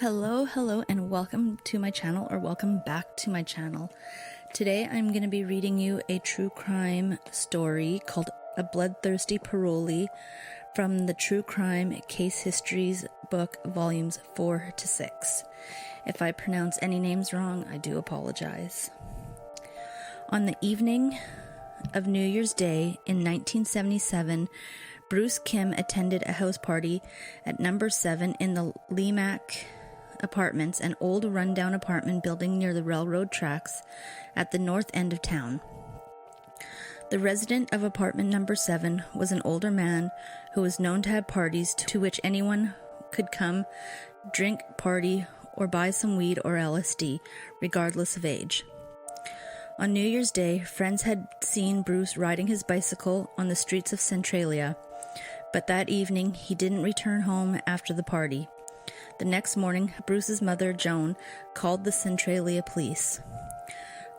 Hello, and welcome to my channel, or welcome back to my channel. Today I'm going to be reading you a true crime story called A Bloodthirsty Parolee from the True Crime Case Histories book, volumes 4 to 6. If I pronounce any names wrong, I do apologize. On the evening of New Year's Day in 1977, Bruce Kim attended a house party at number 7 in the Lemak Apartments, an old rundown apartment building near the railroad tracks at the north end of town. The resident of apartment number 7 was an older man who was known to have parties to which anyone could come, drink, party, or buy some weed or LSD, regardless of age. On New Year's Day, friends had seen Bruce riding his bicycle on the streets of Centralian, but that evening he didn't return home after the party. The next morning, Bruce's mother, Joan, called the Centralian police.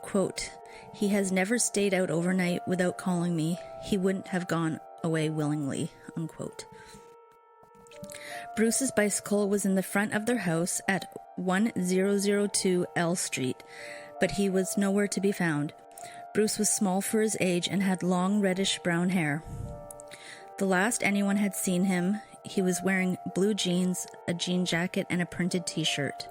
Quote, "He has never stayed out overnight without calling me. He wouldn't have gone away willingly," unquote. Bruce's bicycle was in the front of their house at 1002 L Street, but he was nowhere to be found. Bruce was small for his age and had long reddish-brown hair. The last anyone had seen him, he was wearing blue jeans, a jean jacket, and a printed t-shirt.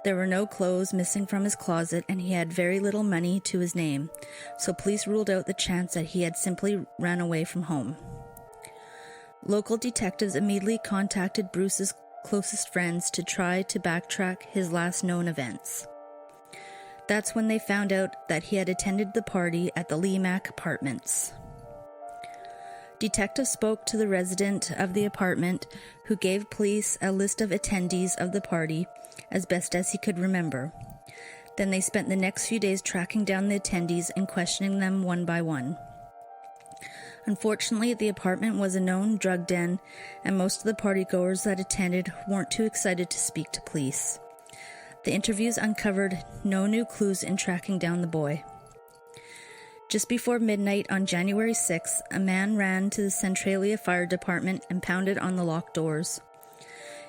There were no clothes missing from his closet, and he had very little money to his name, so police ruled out the chance that he had simply ran away from home. Local detectives immediately contacted Bruce's closest friends to try to backtrack his last known events. That's when they found out that he had attended the party at the Lemak Apartments. Detectives spoke to the resident of the apartment, who gave police a list of attendees of the party as best as he could remember. Then they spent the next few days tracking down the attendees and questioning them one by one. Unfortunately, the apartment was a known drug den, and most of the partygoers that attended weren't too excited to speak to police. The interviews uncovered no new clues in tracking down the boy. Just before midnight on January 6th, a man ran to the Centralian Fire Department and pounded on the locked doors.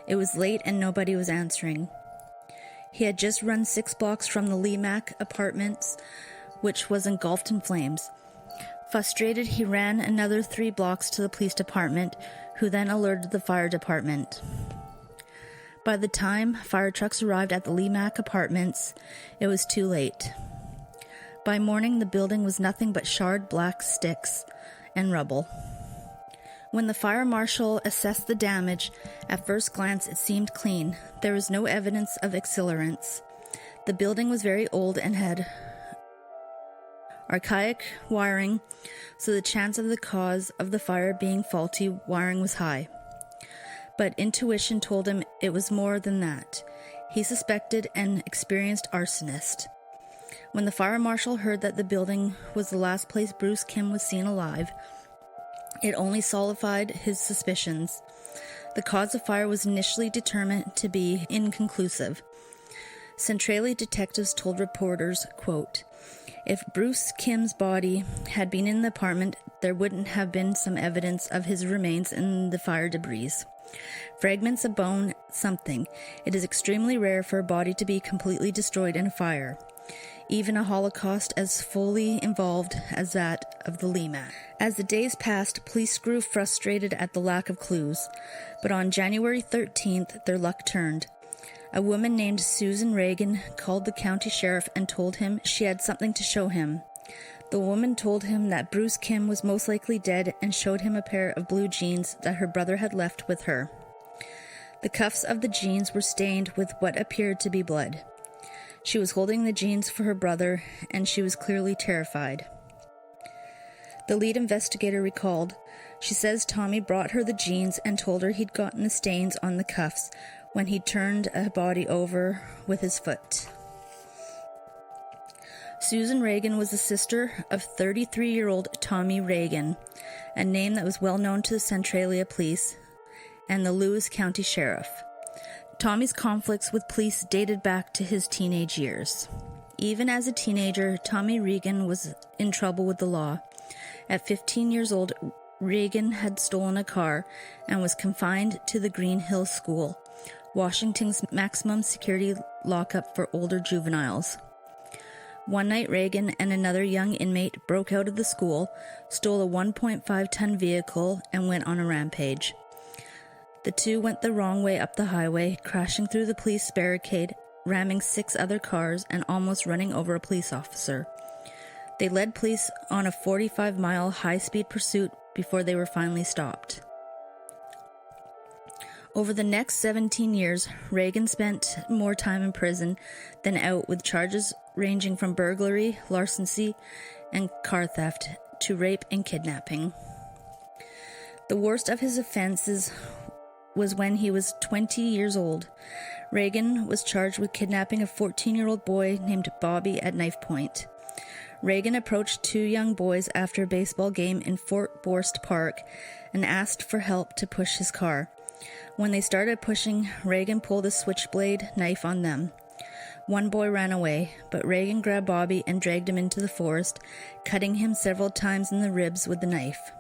It was late and nobody was answering. He had just run 6 blocks from the Lemak Apartments, which was engulfed in flames. Frustrated, he ran another 3 blocks to the police department, who then alerted the fire department. By the time fire trucks arrived at the Lemak Apartments, it was too late. By morning, the building was nothing but charred black sticks and rubble. When the fire marshal assessed the damage, at first glance it seemed clean. There was no evidence of accelerants. The building was very old and had archaic wiring, so the chance of the cause of the fire being faulty wiring was high. But intuition told him it was more than that. He suspected an experienced arsonist. When the fire marshal heard that the building was the last place Bruce Kim was seen alive, it only solidified his suspicions. The cause of fire was initially determined to be inconclusive. Centralian detectives told reporters, quote, "If Bruce Kim's body had been in the apartment, there wouldn't have been some evidence of his remains in the fire debris. Fragments of bone, something. It is extremely rare for a body to be completely destroyed in a fire, even a holocaust as fully involved as that of the Lemak." As the days passed, police grew frustrated at the lack of clues, but on January 13th, their luck turned. A woman named Susan Ragan called the county sheriff and told him she had something to show him. The woman told him that Bruce Kim was most likely dead and showed him a pair of blue jeans that her brother had left with her. The cuffs of the jeans were stained with what appeared to be blood. She was holding the jeans for her brother, and she was clearly terrified. The lead investigator recalled, "She says Tommy brought her the jeans and told her he'd gotten the stains on the cuffs when he turned a body over with his foot." Susan Ragan was the sister of 33-year-old Tommy Ragan, a name that was well known to the Centralian police and the Lewis County Sheriff. Tommy's conflicts with police dated back to his teenage years. Even as a teenager, Tommy Ragan was in trouble with the law. At 15 years old, Ragan had stolen a car and was confined to the Green Hill School, Washington's maximum security lockup for older juveniles. One night, Ragan and another young inmate broke out of the school, stole a 1.5-ton vehicle, and went on a rampage. The two went the wrong way up the highway, crashing through the police barricade, ramming 6 other cars, and almost running over a police officer. They led police on a 45-mile high-speed pursuit before they were finally stopped. Over the next 17 years, Ragan spent more time in prison than out, with charges ranging from burglary, larceny, and car theft to rape and kidnapping. The worst of his offenses was when he was 20 years old. Ragan was charged with kidnapping a 14-year-old boy named Bobby at knife point. Ragan approached 2 young boys after a baseball game in Fort Borst Park and asked for help to push his car. When they started pushing, Ragan pulled a switchblade knife on them. One boy ran away, but Ragan grabbed Bobby and dragged him into the forest, cutting him several times in the ribs with the knife.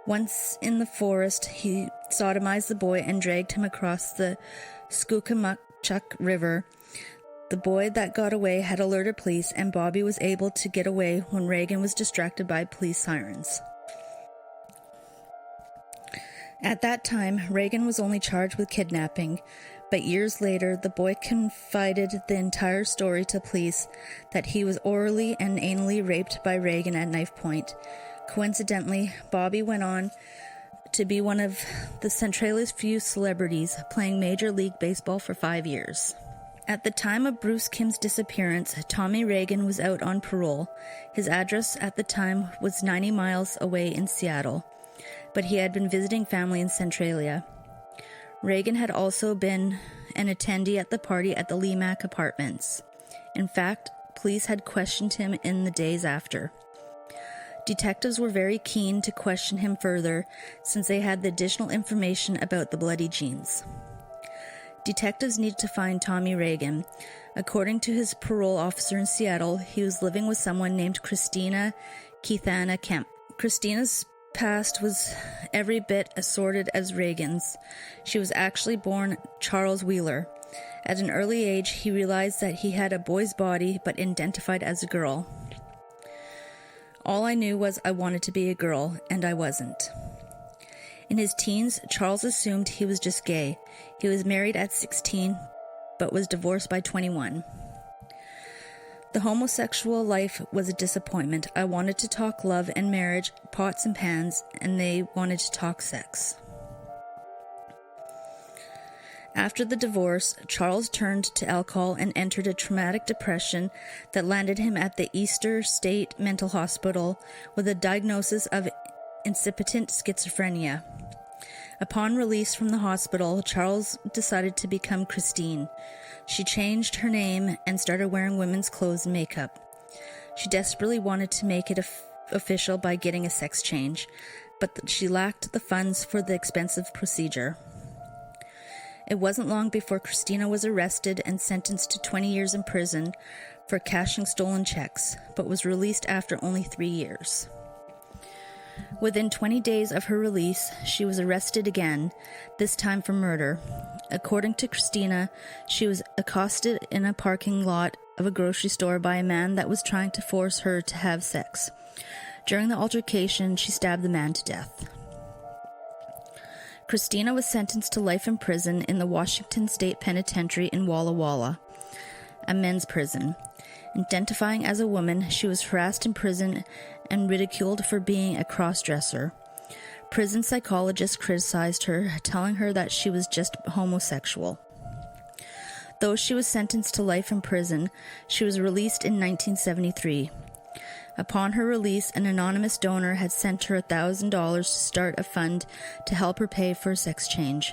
Once in the forest, he sodomized the boy and dragged him across the Skookumchuck River. The boy that got away had alerted police, and Bobby was able to get away when Ragan was distracted by police sirens. At that time, Ragan was only charged with kidnapping, but years later, the boy confided the entire story to police that he was orally and anally raped by Ragan at knife point. Coincidentally, Bobby went on to be one of the Centralia's few celebrities, playing Major League Baseball for 5 years. At the time of Bruce Kim's disappearance, Tommy Ragan was out on parole. His address at the time was 90 miles away in Seattle, but he had been visiting family in Centralia. Ragan had also been an attendee at the party at the Lemack Apartments. In fact, police had questioned him in the days after. Detectives were very keen to question him further, since they had the additional information about the bloody jeans. Detectives needed to find Tommy Ragan. According to his parole officer in Seattle, he was living with someone named Christina Keithana Kemp. Christina's past was every bit as sordid as Ragan's. She was actually born Charles Wheeler. At an early age, he realized that he had a boy's body but identified as a girl. All I knew was I wanted to be a girl, and I wasn't. In his teens, Charles assumed he was just gay. He was married at 16, but was divorced by 21. The homosexual life was a disappointment. I wanted to talk love and marriage, pots and pans, and they wanted to talk sex. After the divorce, Charles turned to alcohol and entered a traumatic depression that landed him at the Easter State Mental Hospital with a diagnosis of incipient schizophrenia. Upon release from the hospital, Charles decided to become Christine. She changed her name and started wearing women's clothes and makeup. She desperately wanted to make it official by getting a sex change, but she lacked the funds for the expensive procedure. It wasn't long before Christina was arrested and sentenced to 20 years in prison for cashing stolen checks, but was released after only 3 years. Within 20 days of her release, she was arrested again, this time for murder. According to Christina, she was accosted in a parking lot of a grocery store by a man that was trying to force her to have sex. During the altercation, she stabbed the man to death. Christina was sentenced to life in prison in the Washington State Penitentiary in Walla Walla, a men's prison. Identifying as a woman, she was harassed in prison and ridiculed for being a cross-dresser. Prison psychologists criticized her, telling her that she was just homosexual. Though she was sentenced to life in prison, she was released in 1973. Upon her release, an anonymous donor had sent her $1,000 to start a fund to help her pay for a sex change.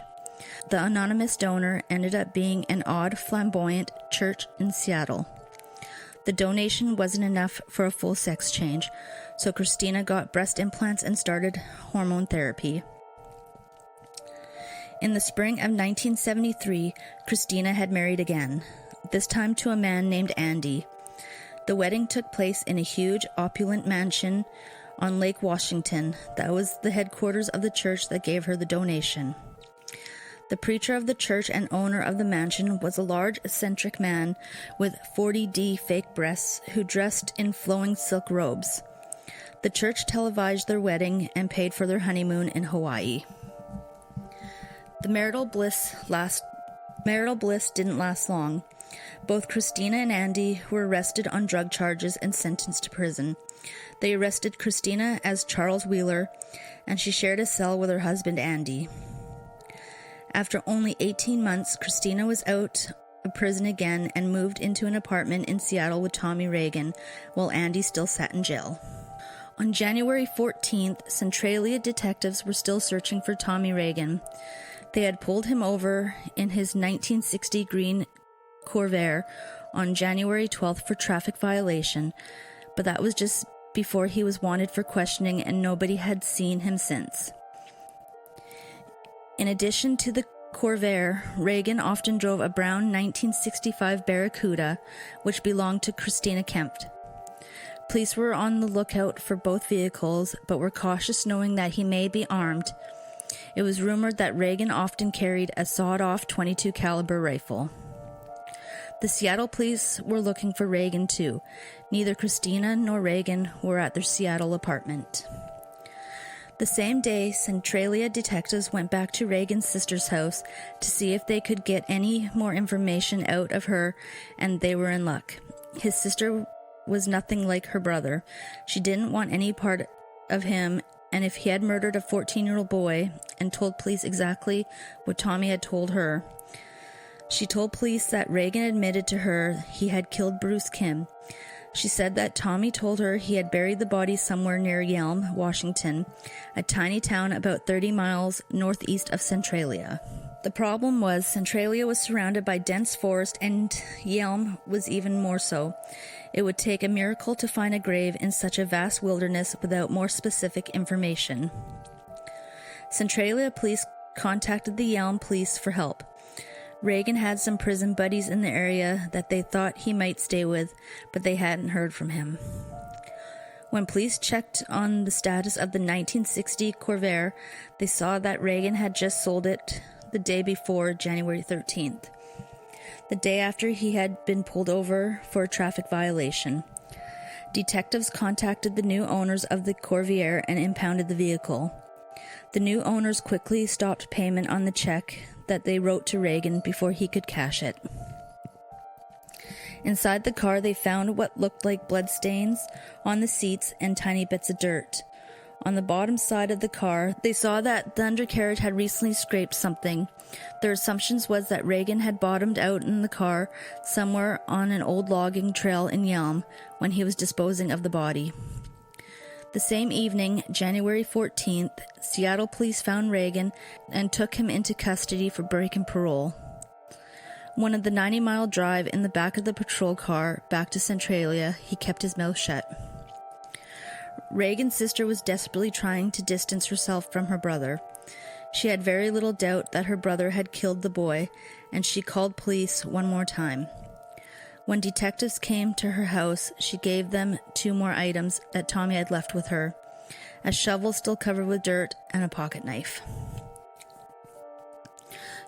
The anonymous donor ended up being an odd, flamboyant church in Seattle. The donation wasn't enough for a full sex change, so Christina got breast implants and started hormone therapy. In the spring of 1973, Christina had married again, this time to a man named Andy. The wedding took place in a huge, opulent mansion on Lake Washington. That was the headquarters of the church that gave her the donation. The preacher of the church and owner of the mansion was a large, eccentric man with 40D fake breasts who dressed in flowing silk robes. The church televised their wedding and paid for their honeymoon in Hawaii. The marital bliss didn't last long. Both Christina and Andy were arrested on drug charges and sentenced to prison. They arrested Christina as Charles Wheeler, and she shared a cell with her husband Andy. After only 18 months, Christina was out of prison again and moved into an apartment in Seattle with Tommy Ragan, while Andy still sat in jail. On January 14th, Centralia detectives were still searching for Tommy Ragan. They had pulled him over in his 1960 green Corvair on January 12th for traffic violation, but that was just before he was wanted for questioning and nobody had seen him since. In addition to the Corvair, Ragan often drove a brown 1965 Barracuda, which belonged to Christina Kempf. Police were on the lookout for both vehicles, but were cautious knowing that he may be armed. It was rumored that Ragan often carried a sawed-off .22 caliber rifle. The Seattle police were looking for Ragan too. Neither Christina nor Ragan were at their Seattle apartment. The same day, Centralia detectives went back to Ragan's sister's house to see if they could get any more information out of her, and they were in luck. His sister was nothing like her brother. She didn't want any part of him, and if he had murdered a 14-year-old boy and told police exactly what Tommy had told her. She told police that Ragan admitted to her he had killed Bruce Kim. She said that Tommy told her he had buried the body somewhere near Yelm, Washington, a tiny town about 30 miles northeast of Centralia. The problem was Centralia was surrounded by dense forest, and Yelm was even more so. It would take a miracle to find a grave in such a vast wilderness without more specific information. Centralia police contacted the Yelm police for help. Ragan had some prison buddies in the area that they thought he might stay with, but they hadn't heard from him. When police checked on the status of the 1960 Corvair, they saw that Ragan had just sold it the day before, January 13th, the day after he had been pulled over for a traffic violation. Detectives contacted the new owners of the Corvair and impounded the vehicle. The new owners quickly stopped payment on the check that they wrote to Ragan before he could cash it. Inside the car, they found what looked like bloodstains on the seats and tiny bits of dirt. On the bottom side of the car, they saw that the undercarriage had recently scraped something. Their assumptions was that Ragan had bottomed out in the car somewhere on an old logging trail in Yelm when he was disposing of the body. The same evening, January 14th, Seattle police found Ragan and took him into custody for breaking parole. One of the 90-mile drive in the back of the patrol car back to Centralia, he kept his mouth shut. Ragan's sister was desperately trying to distance herself from her brother. She had very little doubt that her brother had killed the boy, and she called police one more time. When detectives came to her house, she gave them 2 more items that Tommy had left with her: a shovel still covered with dirt and a pocket knife.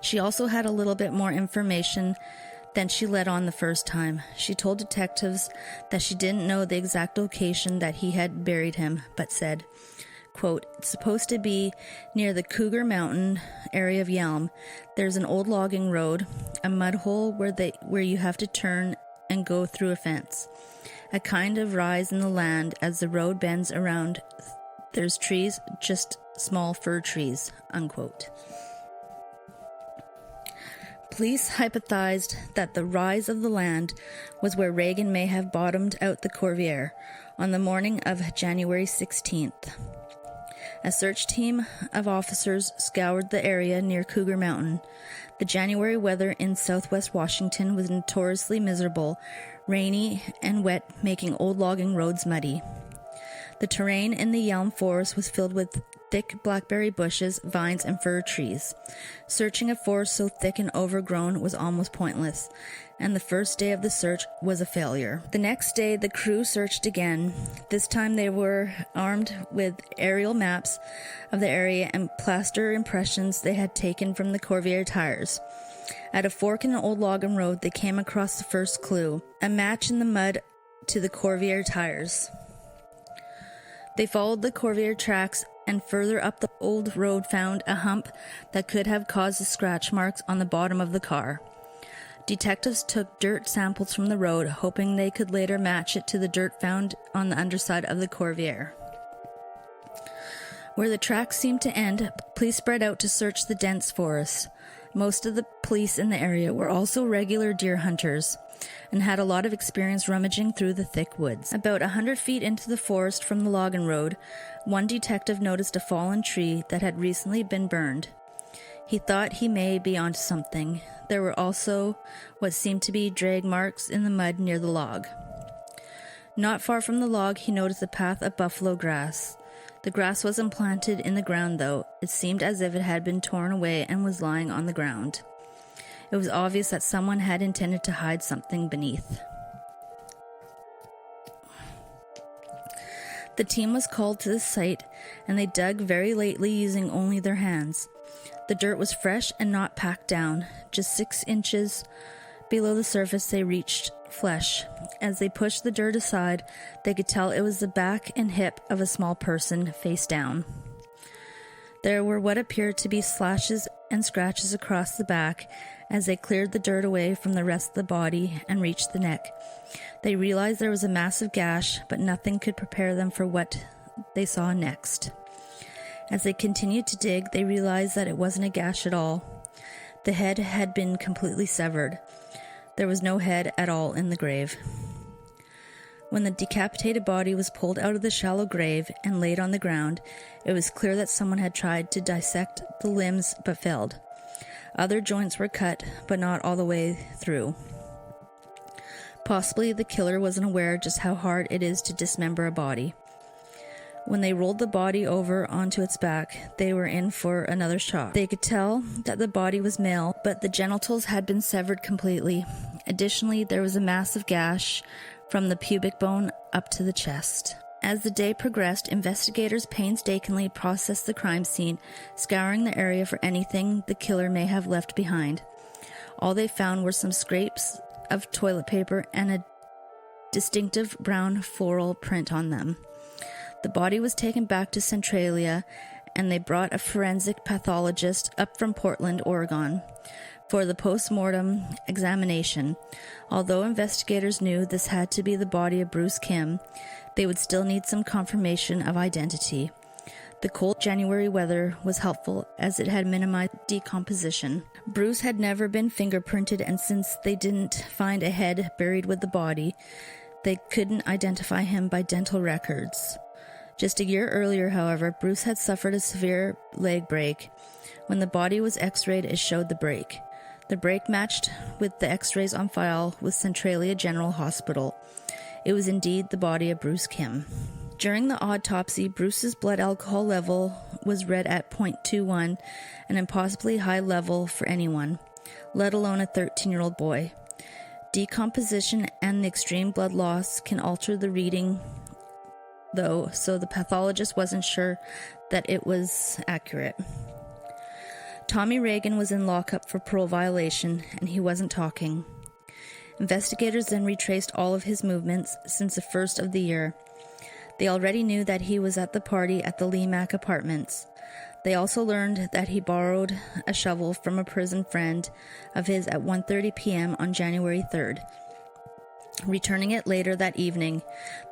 She also had a little bit more information than she let on the first time. She told detectives that she didn't know the exact location that he had buried him, but said, quote, "It's supposed to be near the Cougar Mountain area of Yelm. There's an old logging road, a mud hole where you have to turn and go through a fence, a kind of rise in the land as the road bends around. There's trees, just small fir trees," unquote. Police hypothesized that the rise of the land was where Ragan may have bottomed out the Corvair on the morning of January 16th. A search team of officers scoured the area near Cougar Mountain. The January weather in southwest Washington was notoriously miserable, rainy and wet, making old logging roads muddy. The terrain in the Yelm Forest was filled with thick blackberry bushes, vines, and fir trees. Searching a forest so thick and overgrown was almost pointless, and the first day of the search was a failure. The next day, the crew searched again. This time they were armed with aerial maps of the area and plaster impressions they had taken from the Corvair tires. At a fork in an old logging road, they came across the first clue, a match in the mud to the Corvair tires. They followed the Corvair tracks and further up the old road found a hump that could have caused the scratch marks on the bottom of the car. Detectives took dirt samples from the road, hoping they could later match it to the dirt found on the underside of the Corvair. Where the tracks seemed to end, police spread out to search the dense forest. Most of the police in the area were also regular deer hunters and had a lot of experience rummaging through the thick woods. About 100 feet into the forest from the logging road, one detective noticed a fallen tree that had recently been burned. He thought he may be onto something. There were also what seemed to be drag marks in the mud near the log. Not far from the log, he noticed a path of buffalo grass. The grass wasn't planted in the ground, though. It seemed as if it had been torn away and was lying on the ground. It was obvious that someone had intended to hide something beneath. The team was called to the site, and they dug very lately using only their hands. The dirt was fresh and not packed down. Just 6 inches below the surface they reached flesh. As they pushed the dirt aside, they could tell it was the back and hip of a small person, face down. There were what appeared to be slashes and scratches across the back. As they cleared the dirt away from the rest of the body and reached the neck, they realized there was a massive gash, but nothing could prepare them for what they saw next. As they continued to dig, they realized that it wasn't a gash at all. The head had been completely severed. There was no head at all in the grave. When the decapitated body was pulled out of the shallow grave and laid on the ground, it was clear that someone had tried to dissect the limbs but failed. Other joints were cut, but not all the way through. Possibly the killer wasn't aware just how hard it is to dismember a body. When they rolled the body over onto its back, they were in for another shock. They could tell that the body was male, but the genitals had been severed completely. Additionally, there was a massive gash from the pubic bone up to the chest. As the day progressed, investigators painstakingly processed the crime scene, scouring the area for anything the killer may have left behind. All they found were some scrapes of toilet paper and a distinctive brown floral print on them. The body was taken back to Centralia, and they brought a forensic pathologist up from Portland, Oregon, for the post-mortem examination. Although investigators knew this had to be the body of Bruce Kim, they would still need some confirmation of identity. The cold January weather was helpful as it had minimized decomposition. Bruce had never been fingerprinted, and since they didn't find a head buried with the body, they couldn't identify him by dental records. Just a year earlier, however, Bruce had suffered a severe leg break. When the body was x-rayed, it showed the break. The break matched with the x-rays on file with Centralia General Hospital. It was indeed the body of Bruce Kim. During the autopsy, Bruce's blood alcohol level was read at 0.21, an impossibly high level for anyone, let alone a 13-year-old boy. Decomposition and the extreme blood loss can alter the reading, though, so the pathologist wasn't sure that it was accurate. Tommy Ragan was in lockup for parole violation, and he wasn't talking. Investigators then retraced all of his movements since the first of the year. They already knew that he was at the party at the Lemac Apartments. They also learned that he borrowed a shovel from a prison friend of his at 1:30 p.m. on January 3rd, returning it later that evening.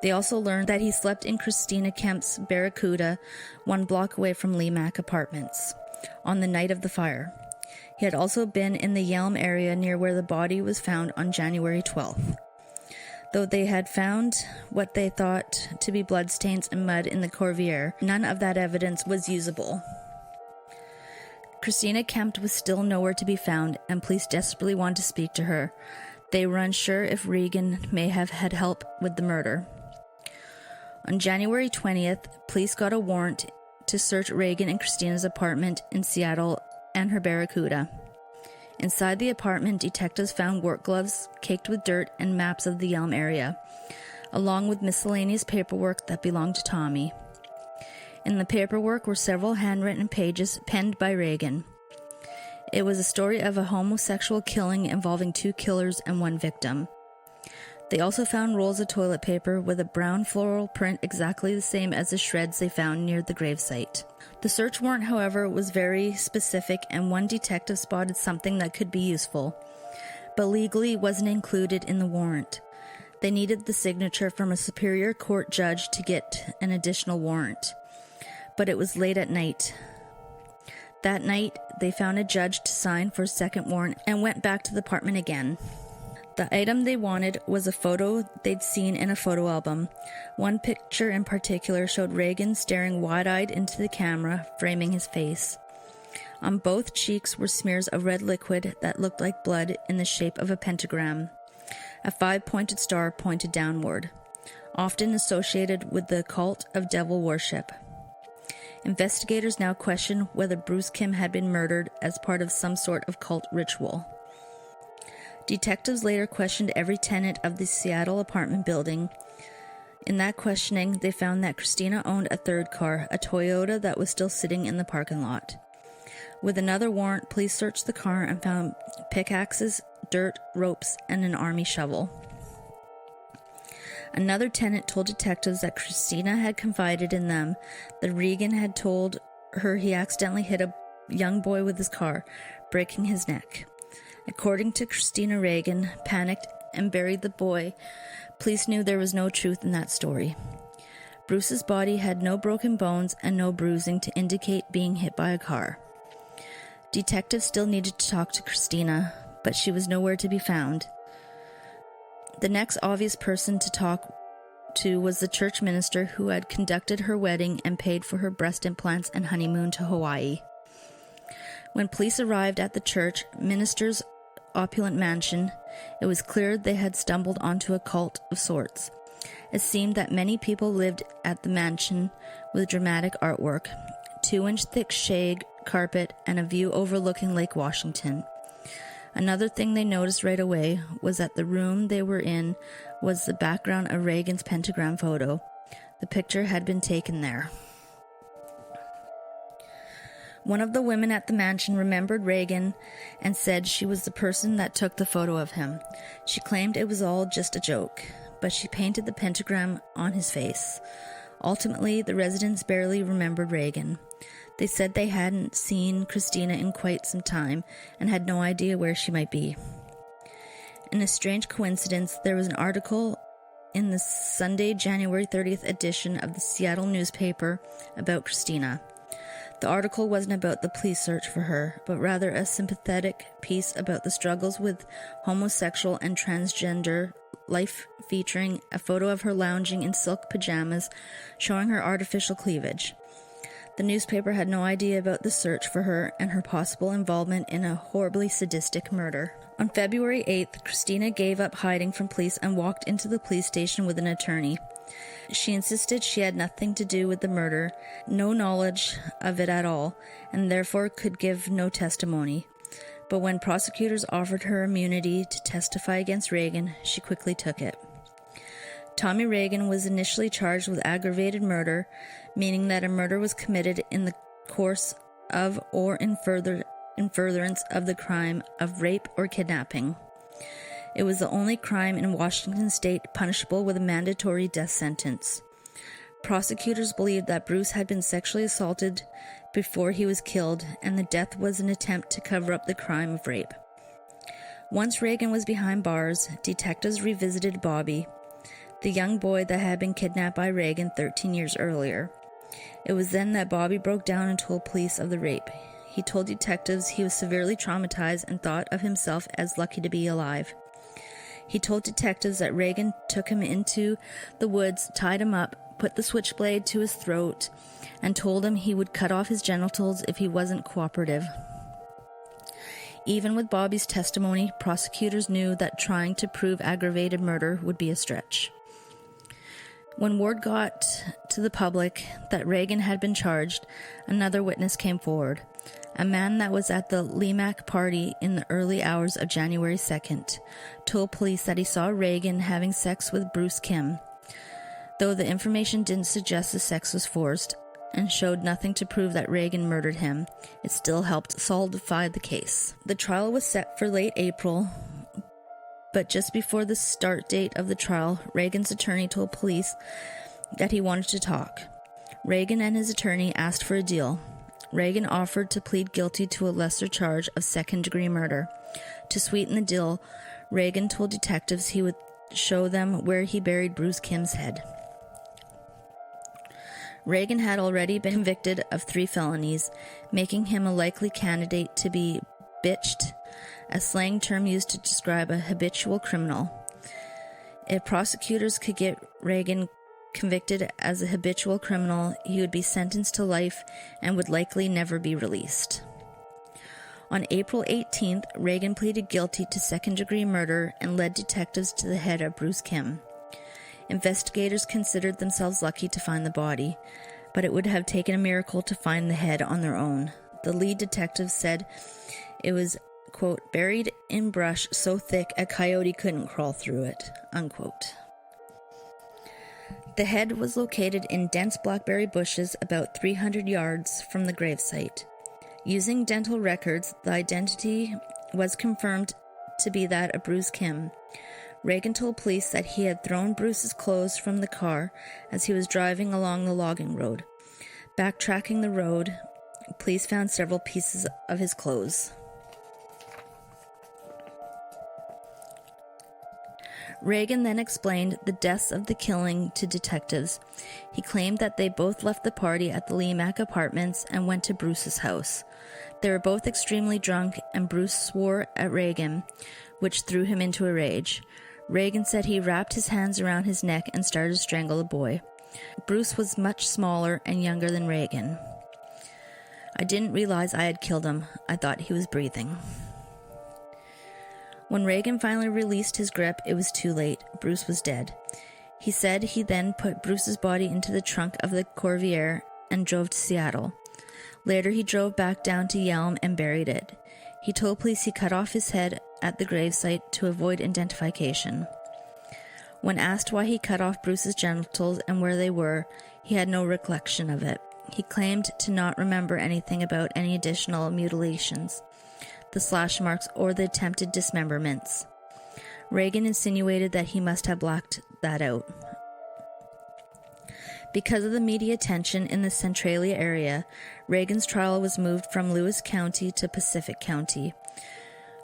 They also learned that he slept in Christina Kemp's Barracuda, 1 block away from Lemac Apartments, on the night of the fire. He had also been in the Yelm area near where the body was found on January 12th. Though they had found what they thought to be bloodstains and mud in the Corvair, none of that evidence was usable. Christina Kemp was still nowhere to be found, and police desperately wanted to speak to her. They were unsure if Ragan may have had help with the murder. On January 20th, police got a warrant to search Ragan and Christina's apartment in Seattle and her Barracuda. Inside the apartment, detectives found work gloves caked with dirt and maps of the Elm area, along with miscellaneous paperwork that belonged to Tommy. In the paperwork were several handwritten pages penned by Ragan. It was a story of a homosexual killing involving 2 killers and 1 victim. They also found rolls of toilet paper with a brown floral print exactly the same as the shreds they found near the gravesite. The search warrant, however, was very specific, and one detective spotted something that could be useful, but legally wasn't included in the warrant. They needed the signature from a superior court judge to get an additional warrant, but it was late at night. That night, they found a judge to sign for a second warrant and went back to the apartment again. The item they wanted was a photo they'd seen in a photo album. One picture in particular showed Ragan staring wide-eyed into the camera, framing his face. On both cheeks were smears of red liquid that looked like blood in the shape of a pentagram. A 5-pointed star pointed downward, often associated with the cult of devil worship. Investigators now question whether Bruce Kim had been murdered as part of some sort of cult ritual. Detectives later questioned every tenant of the Seattle apartment building. In that questioning, they found that Christina owned a third car, a Toyota that was still sitting in the parking lot. With another warrant, police searched the car and found pickaxes, dirt, ropes, and an army shovel. Another tenant told detectives that Christina had confided in them that Ragan had told her he accidentally hit a young boy with his car, breaking his neck. According to Christina, Ragan panicked and buried the boy. Police knew there was no truth in that story. Bruce's body had no broken bones and no bruising to indicate being hit by a car. Detectives still needed to talk to Christina, but she was nowhere to be found. The next obvious person to talk to was the church minister who had conducted her wedding and paid for her breast implants and honeymoon to Hawaii. When police arrived at the church minister's opulent mansion, it was clear they had stumbled onto a cult of sorts. It seemed that many people lived at the mansion with dramatic artwork, 2-inch thick shag carpet, and a view overlooking Lake Washington. Another thing they noticed right away was that the room they were in was the background of Ragan's pentagram photo. The picture had been taken there. One of the women at the mansion remembered Ragan and said she was the person that took the photo of him. She claimed it was all just a joke, but she painted the pentagram on his face. Ultimately, the residents barely remembered Ragan. They said they hadn't seen Christina in quite some time and had no idea where she might be. In a strange coincidence, there was an article in the Sunday, January 30th edition of the Seattle newspaper about Christina. The article wasn't about the police search for her, but rather a sympathetic piece about the struggles with homosexual and transgender life, featuring a photo of her lounging in silk pajamas showing her artificial cleavage. The newspaper had no idea about the search for her and her possible involvement in a horribly sadistic murder. On February 8th, Christina gave up hiding from police and walked into the police station with an attorney. She insisted she had nothing to do with the murder, no knowledge of it at all, and therefore could give no testimony. But when prosecutors offered her immunity to testify against Ragan, she quickly took it. Tommy Ragan was initially charged with aggravated murder, meaning that a murder was committed in the course of or in furtherance of the crime of rape or kidnapping. It was the only crime in Washington state punishable with a mandatory death sentence. Prosecutors believed that Bruce had been sexually assaulted before he was killed, and the death was an attempt to cover up the crime of rape. Once Ragan was behind bars, detectives revisited Bobby, the young boy that had been kidnapped by Ragan 13 years earlier. It was then that Bobby broke down and told police of the rape. He told detectives he was severely traumatized and thought of himself as lucky to be alive. He told detectives that Ragan took him into the woods, tied him up, put the switchblade to his throat, and told him he would cut off his genitals if he wasn't cooperative. Even with Bobby's testimony, prosecutors knew that trying to prove aggravated murder would be a stretch. When word got to the public that Ragan had been charged, another witness came forward. A man that was at the Limac party in the early hours of January 2nd told police that he saw Ragan having sex with Bruce Kim. Though the information didn't suggest the sex was forced and showed nothing to prove that Ragan murdered him, it still helped solidify the case. The trial was set for late April, but just before the start date of the trial, Ragan's attorney told police that he wanted to talk. Ragan and his attorney asked for a deal. Ragan offered to plead guilty to a lesser charge of second-degree murder. To sweeten the deal, Ragan told detectives he would show them where he buried Bruce Kim's head. Ragan had already been convicted of 3 felonies, making him a likely candidate to be bitched, a slang term used to describe a habitual criminal. If prosecutors could get Ragan convicted as a habitual criminal, he would be sentenced to life and would likely never be released. On April 18th, Ragan pleaded guilty to second-degree murder and led detectives to the head of Bruce Kim. Investigators considered themselves lucky to find the body, but it would have taken a miracle to find the head on their own. The lead detective said it was, quote, buried in brush so thick a coyote couldn't crawl through it, unquote. The head was located in dense blackberry bushes about 300 yards from the gravesite. Using dental records, the identity was confirmed to be that of Bruce Kim. Ragan told police that he had thrown Bruce's clothes from the car as he was driving along the logging road. Backtracking the road, police found several pieces of his clothes. Ragan then explained the deaths of the killing to detectives. He claimed that they both left the party at the Limac apartments and went to Bruce's house. They were both extremely drunk, and Bruce swore at Ragan, which threw him into a rage. Ragan said he wrapped his hands around his neck and started to strangle the boy. Bruce was much smaller and younger than Ragan. I didn't realize I had killed him. I thought he was breathing. When Ragan finally released his grip, it was too late. Bruce was dead. He said he then put Bruce's body into the trunk of the Corvair and drove to Seattle. Later, he drove back down to Yelm and buried it. He told police he cut off his head at the gravesite to avoid identification. When asked why he cut off Bruce's genitals and where they were, he had no recollection of it. He claimed to not remember anything about any additional mutilations, the slash marks, or the attempted dismemberments. Ragan insinuated that he must have blacked that out. Because of the media attention in the Centralia area, Ragan's trial was moved from Lewis County to Pacific County.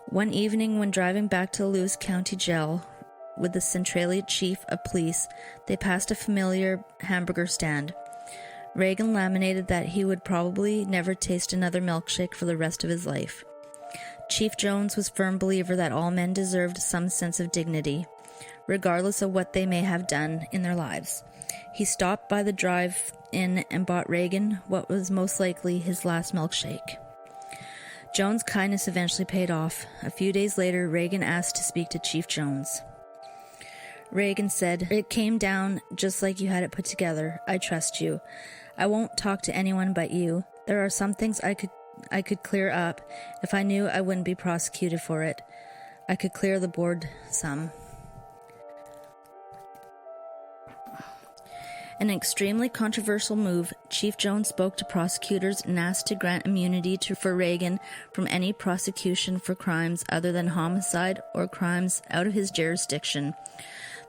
One evening, when driving back to the Lewis County Jail with the Centralia Chief of Police, they passed a familiar hamburger stand. Ragan laminated that he would probably never taste another milkshake for the rest of his life. Chief Jones was a firm believer that all men deserved some sense of dignity, regardless of what they may have done in their lives. He stopped by the drive-in and bought Ragan what was most likely his last milkshake. Jones' kindness eventually paid off. A few days later, Ragan asked to speak to Chief Jones. Ragan said, "It came down just like you had it put together. I trust you. I won't talk to anyone but you. There are some things I could clear up. If I knew, I wouldn't be prosecuted for it. I could clear the board some." An extremely controversial move, Chief Jones spoke to prosecutors and asked to grant immunity for Ragan from any prosecution for crimes other than homicide or crimes out of his jurisdiction.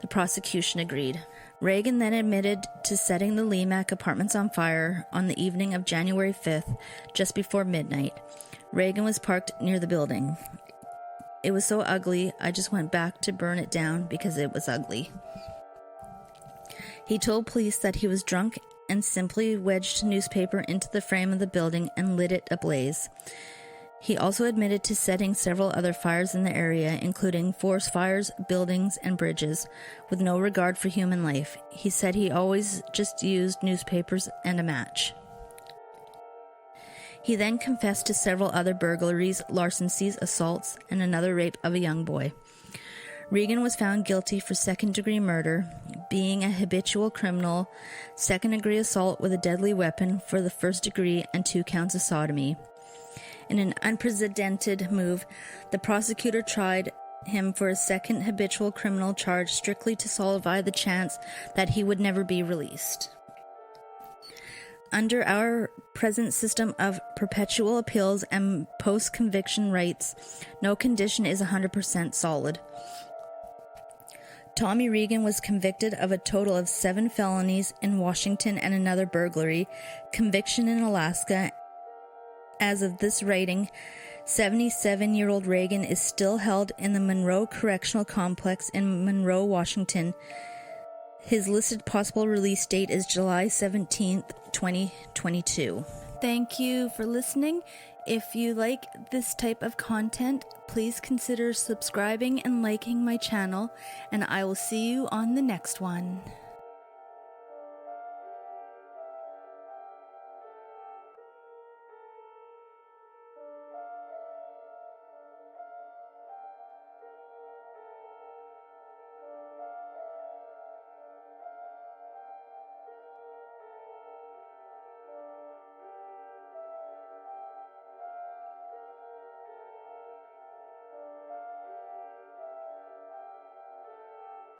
The prosecution agreed. Ragan then admitted to setting the Limac apartments on fire on the evening of January 5th, just before midnight. Ragan was parked near the building. "It was so ugly, I just went back to burn it down because it was ugly." He told police that he was drunk and simply wedged newspaper into the frame of the building and lit it ablaze. He also admitted to setting several other fires in the area, including forest fires, buildings, and bridges, with no regard for human life. He said he always just used newspapers and a match. He then confessed to several other burglaries, larcenies, assaults, and another rape of a young boy. Ragan was found guilty for second-degree murder, being a habitual criminal, second-degree assault with a deadly weapon for the first degree, and 2 counts of sodomy. In an unprecedented move, the prosecutor tried him for a second habitual criminal charge strictly to solidify the chance that he would never be released. Under our present system of perpetual appeals and post-conviction rights, no condition is 100% solid. Tommy Ragan was convicted of a total of 7 felonies in Washington and another burglary, conviction in Alaska. As of this writing, 77-year-old Ragan is still held in the Monroe Correctional Complex in Monroe, Washington. His listed possible release date is July 17th, 2022. Thank you for listening. If you like this type of content, please consider subscribing and liking my channel, and I will see you on the next one.